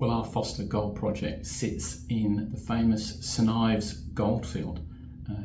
Well, our Foster Gold Project sits in the famous St Ives goldfield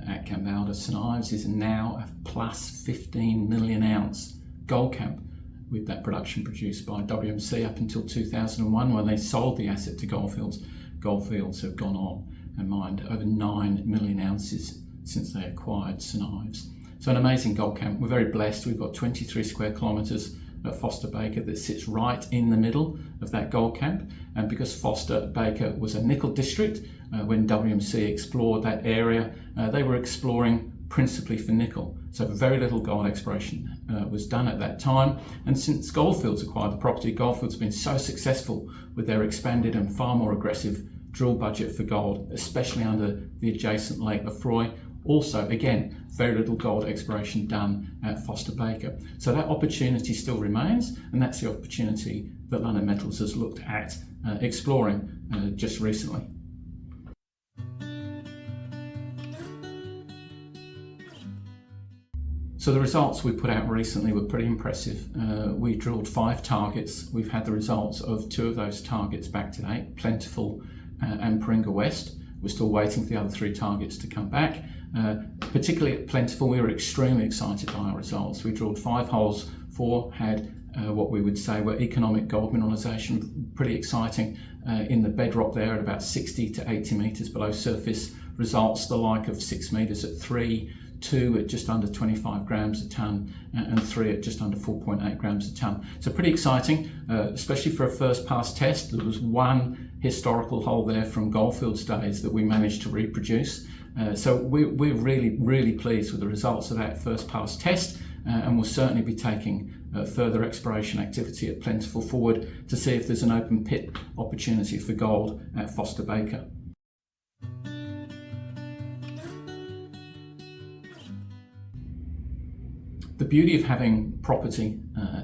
at Cambalda. St Ives is now a plus 15 million ounce gold camp, with that production produced by WMC up until 2001 when they sold the asset to Goldfields. Goldfields have gone on and mined over 9 million ounces since they acquired St Ives. So an amazing gold camp. We're very blessed. We've got 23 square kilometres at Foster Baker that sits right in the middle of that gold camp. And because Foster Baker was a nickel district, when WMC explored that area, they were exploring principally for nickel. So very little gold exploration was done at that time. And since Goldfields acquired the property, Goldfields have been so successful with their expanded and far more aggressive drill budget for gold, especially under the adjacent Lake Lefroy. Also, again, very little gold exploration done at Foster Baker. So that opportunity still remains, and that's the opportunity that Lunnon Metals has looked at exploring just recently. So the results we put out recently were pretty impressive. We drilled 5 targets. We've had the results of 2 of those targets back to date, Plentiful and Paringa West. We're still waiting for the other 3 targets to come back. Particularly at Plentiful, we were extremely excited by our results. We drilled 5 holes, 4 had what we would say were economic gold mineralisation, pretty exciting in the bedrock there at about 60 to 80 metres below surface. Results the like of 6 metres at 3, 2 at just under 25 grams a tonne, and 3 at just under 4.8 grams a tonne. So pretty exciting, especially for a first pass test. There was 1 historical hole there from Goldfields days that we managed to reproduce. So we're really pleased with the results of that first pass test, and we'll certainly be taking further exploration activity at Plentiful forward to see if there's an open pit opportunity for gold at Foster Baker. The beauty of having property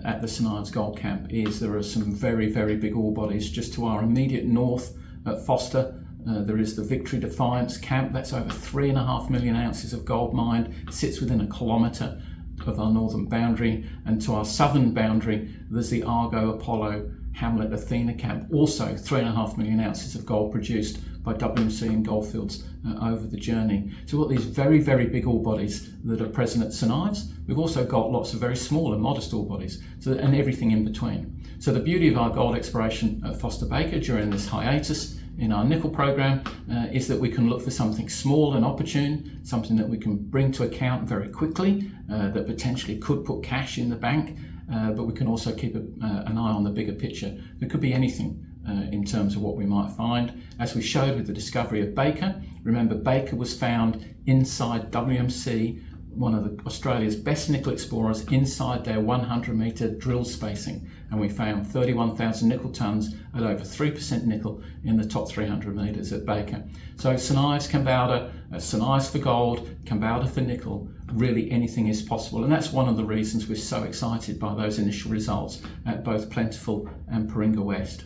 at the St Ives Gold Camp is there are some very big ore bodies just to our immediate north at Foster. There is the Victory Defiance camp. That's over 3.5 million ounces of gold mined, sits within a kilometre of our northern boundary, and to our southern boundary there's the Argo, Apollo, Hamlet, Athena camp, also 3.5 million ounces of gold produced by WMC and Goldfields over the journey. So we've got these very big ore bodies that are present at St Ives. We've also got lots of very small and modest ore bodies, and everything in between. So the beauty of our gold exploration at Foster Baker during this hiatus in our nickel program is that we can look for something small and opportune, something that we can bring to account very quickly, that potentially could put cash in the bank, but we can also keep an eye on the bigger picture. There could be anything in terms of what we might find. As we showed with the discovery of Baker, remember Baker was found inside WMC, one of Australia's best nickel explorers, inside their 100-metre drill spacing, and we found 31,000 nickel tonnes at over 3% nickel in the top 300 metres at Baker. So St Ives, Cambalda, St Ives for gold, Cambalda for nickel, really anything is possible, and that's one of the reasons we're so excited by those initial results at both Plentiful and Paringa West.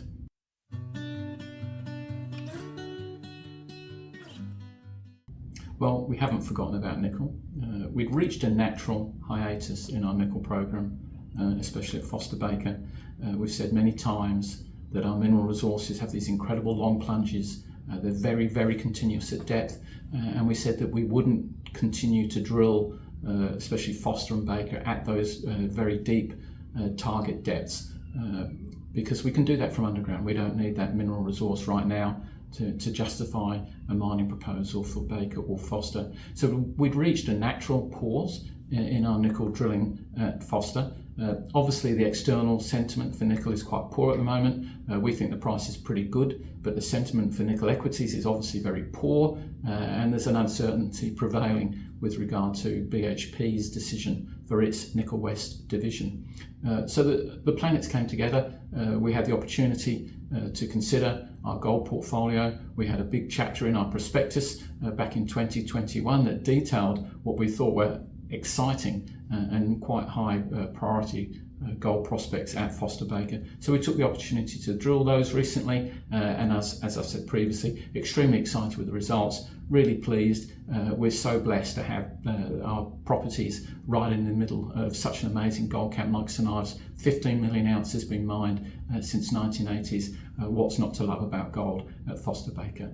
Well, we haven't forgotten about nickel. We'd reached a natural hiatus in our nickel program, especially at Foster Baker. We've said many times that our mineral resources have these incredible long plunges. They're very continuous at depth, and we said that we wouldn't continue to drill, especially Foster and Baker, at those very deep target depths, because we can do that from underground. We don't need that mineral resource right now to justify a mining proposal for Baker or Foster. So we'd reached a natural pause in our nickel drilling at Foster. Obviously the external sentiment for nickel is quite poor at the moment. We think the price is pretty good, but the sentiment for nickel equities is obviously very poor, and there's an uncertainty prevailing with regard to BHP's decision for its Nickel West division. So the planets came together. We had the opportunity to consider our gold portfolio. We had a big chapter in our prospectus back in 2021 that detailed what we thought were exciting and quite high priority gold prospects at Foster Baker. So we took the opportunity to drill those recently, and as I said previously, extremely excited with the results, really pleased. We're so blessed to have our properties right in the middle of such an amazing gold camp like St Ives. 15 million ounces been mined since 1980s. What's not to love about gold at Foster Baker?